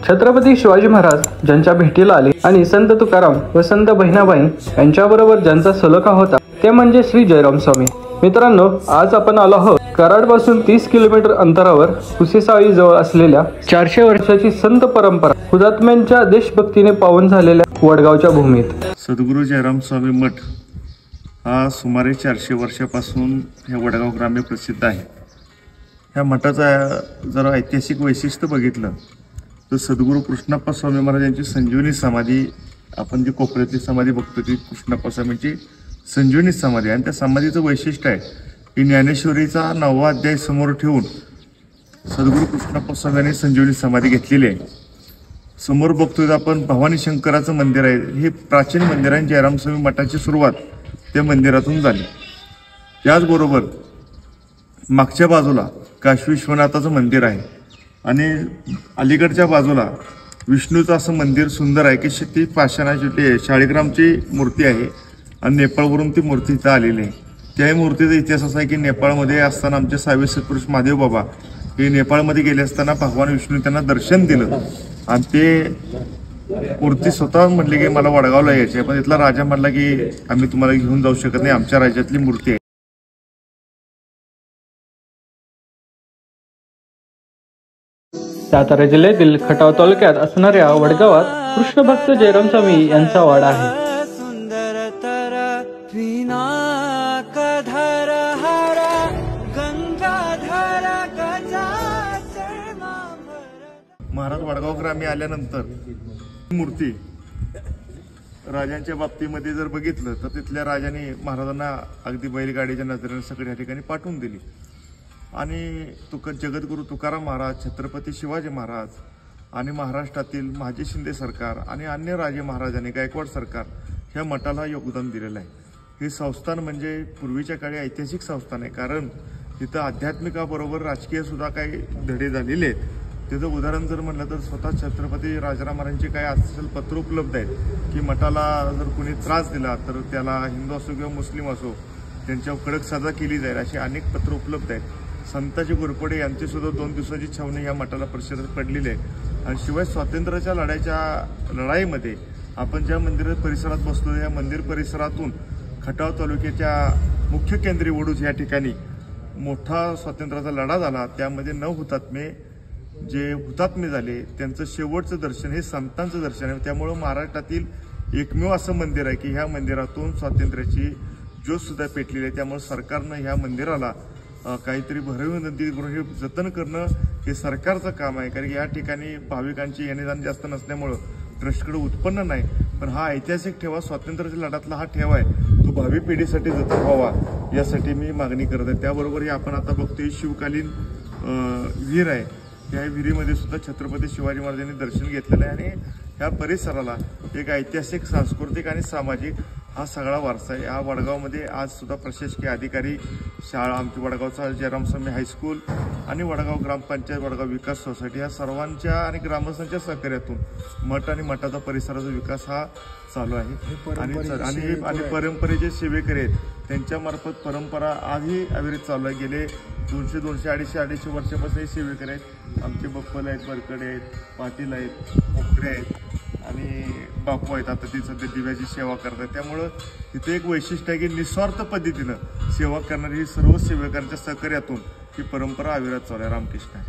छत्रपती शिवाजी महाराज ज्यांच्या भेटीला आले आणि संत तुकाराम व संत बहिणाबाई यांच्याबरोबर ज्यांचा सलोखा होता ते म्हणजे श्री जयराम स्वामी। मित्रांनो, आज आपण आलो आहोत कराड पासून 30 किलोमीटर अंतरावर कुसेसाळी जवळ असलेल्या 400 वर्षाची संत परंपरा हुतात्म्यांच्या देशभक्तीने पावन झालेल्या वडगावच्या भूमीत सद्गुरू जयराम स्वामी मठ हा सुमारे 400 वर्षापासून हे वडगाव ग्राम्य प्रसिद्ध आहे। ह्या मठाचा जर ऐतिहासिक वैशिष्ट्य बघितलं तर सद्गुरू कृष्णप्पा स्वामी महाराज यांची संजीवनी समाधी, आपण जी कोपऱ्यातली समाधी बघतो ती कृष्णप्पा स्वामींची संजीवनी समाधी आहे। आणि त्या समाधीचं वैशिष्ट्य आहे की ज्ञानेश्वरीचा 9वा अध्याय समोर ठेवून सद्गुरू कृष्णप्पा स्वामींनी संजीवनी समाधी घेतलेली आहे। समोर बघतोय आपण भवानी शंकराचं मंदिर आहे। हे प्राचीन मंदिर आहे। जयराम स्वामी मठाची सुरुवात त्या मंदिरातून झाली। याचबरोबर मागच्या बाजूला काशी विश्वनाथाचं मंदिर आहे आणि अलीकडच्या बाजूला विष्णूचं असं मंदिर सुंदर आहे की ती पाषाणाची शाळीग्रामची मूर्ती आहे आणि नेपाळवरून ती मूर्ती इथं आलेली आहे। त्याही मूर्तीचा इतिहास असा आहे की नेपाळमध्ये असताना आमचे 6वे सत्पुरुष महादेव बाबा हे नेपाळमध्ये गेले असताना भगवान विष्णू त्यांना दर्शन दिलं आणि ते मूर्ती स्वतः म्हटले की मला वडगावला यायची आहे, पण इथला राजा म्हटला की आम्ही तुम्हाला घेऊन जाऊ शकत नाही, आमच्या राज्यातली मूर्ती आहे। सातारा जिल्ह्यातील खटाव तालुक्यात असणाऱ्या वडगावात कृष्ण भक्त जयराम स्वामी यांचा वाडा आहे। महाराज वडगाव ग्रामी आल्यानंतर मूर्ती राजांच्या बाबतीमध्ये जर बघितलं तर तिथल्या राजाने महाराजांना अगदी बैलगाडीच्या नजरेने सगळ्या या ठिकाणी पाठवून दिली आणि जगद्गुरू तुकाराम महाराज, छत्रपती शिवाजी महाराज आणि महाराष्ट्रातील महाजी शिंदे सरकार आणि अन्य राजे महाराजांनी गायकवाड सरकार ह्या मठाला योगदान दिलेलं आहे। हे संस्थान म्हणजे पूर्वीच्या काळी ऐतिहासिक संस्थान आहे, कारण तिथं आध्यात्मिकाबरोबर राजकीय सुद्धा काही धडे झालेले आहेत। त्याचं उदाहरण जर म्हटलं तर स्वतः छत्रपती राजाराम महाराजांचे काही असेल पत्र उपलब्ध आहेत की मठाला जर कोणी त्रास दिला तर त्याला हिंदू असो किंवा मुस्लिम असो त्यांच्यावर कडक सजा केली जाईल अशी अनेक पत्र उपलब्ध आहेत। संताजी घोरपडे यांची सुद्धा 2 दिवसाची छावणी या मठाला परिसरात पडलेली आहे। आणि शिवाय स्वातंत्र्याच्या लढाईमध्ये आपण ज्या मंदिर परिसरात बसलो या मंदिर परिसरातून खटाव तालुक्याच्या मुख्य केंद्री वडूज या ठिकाणी मोठा स्वातंत्र्याचा लढा झाला। त्यामध्ये 9 हुतात्मे झाले, त्यांचं शेवटचं दर्शन हे संतांचं दर्शन आहे। त्यामुळं महाराष्ट्रातील एकमेव असं मंदिर आहे की ह्या मंदिरातून स्वातंत्र्याची ज्योत सुद्धा पेटलेली आहे। त्यामुळे सरकारनं ह्या मंदिराला काहीतरी भरीव नदी हे जतन करणं हे सरकारचं काम आहे, कारण या ठिकाणी भाविकांची येणेजाण जास्त नसल्यामुळं ट्रस्टकडे उत्पन्न नाही। पण हा ऐतिहासिक ठेवा, स्वातंत्र्याच्या लढ्यातला हा ठेवा आहे, तो भावी पिढीसाठी जतन व्हावा यासाठी मी मागणी करत आहे। त्याबरोबर आपण आता बघतोय शिवकालीन विहीर आहे, त्या विहिरीमध्ये सुद्धा छत्रपती शिवाजी महाराजांनी दर्शन घेतलेलं आहे आणि ह्या परिसराला एक ऐतिहासिक, सांस्कृतिक आणि सामाजिक हा सगळा वारसा आहे। या वडगावमध्ये आज सुद्धा प्रशासकीय अधिकारी, शाळा, आमची वडगावचा जयराम स्वामी हायस्कूल आणि वडगाव ग्रामपंचायत, वडगाव विकास सोसायटी या सर्वांच्या आणि ग्रामस्थांच्या सहकार्यातून मठ आणि मठाचा परिसराचा विकास हा चालू आहे। आणि परंपरेचे सेवेकरी आहेत त्यांच्यामार्फत परंपरा आजही अविरत चालू आहे। गेले 200, 250 वर्षापासून हे सेवेकरी आहेत। आमचे बप्पल आहेत, बरकडे आहेत, पाटील आहेत, मोकरे आहेत आणि बापू आहेत, आता ती सध्या दिव्याची सेवा करतात। त्यामुळं तिथे एक वैशिष्ट्य आहे की निस्वार्थ पद्धतीनं सेवा करणारी ही सर्व सेवेकऱ्यांच्या सहकार्यातून ही परंपरा अविरत चालू आहे। रामकृष्ण।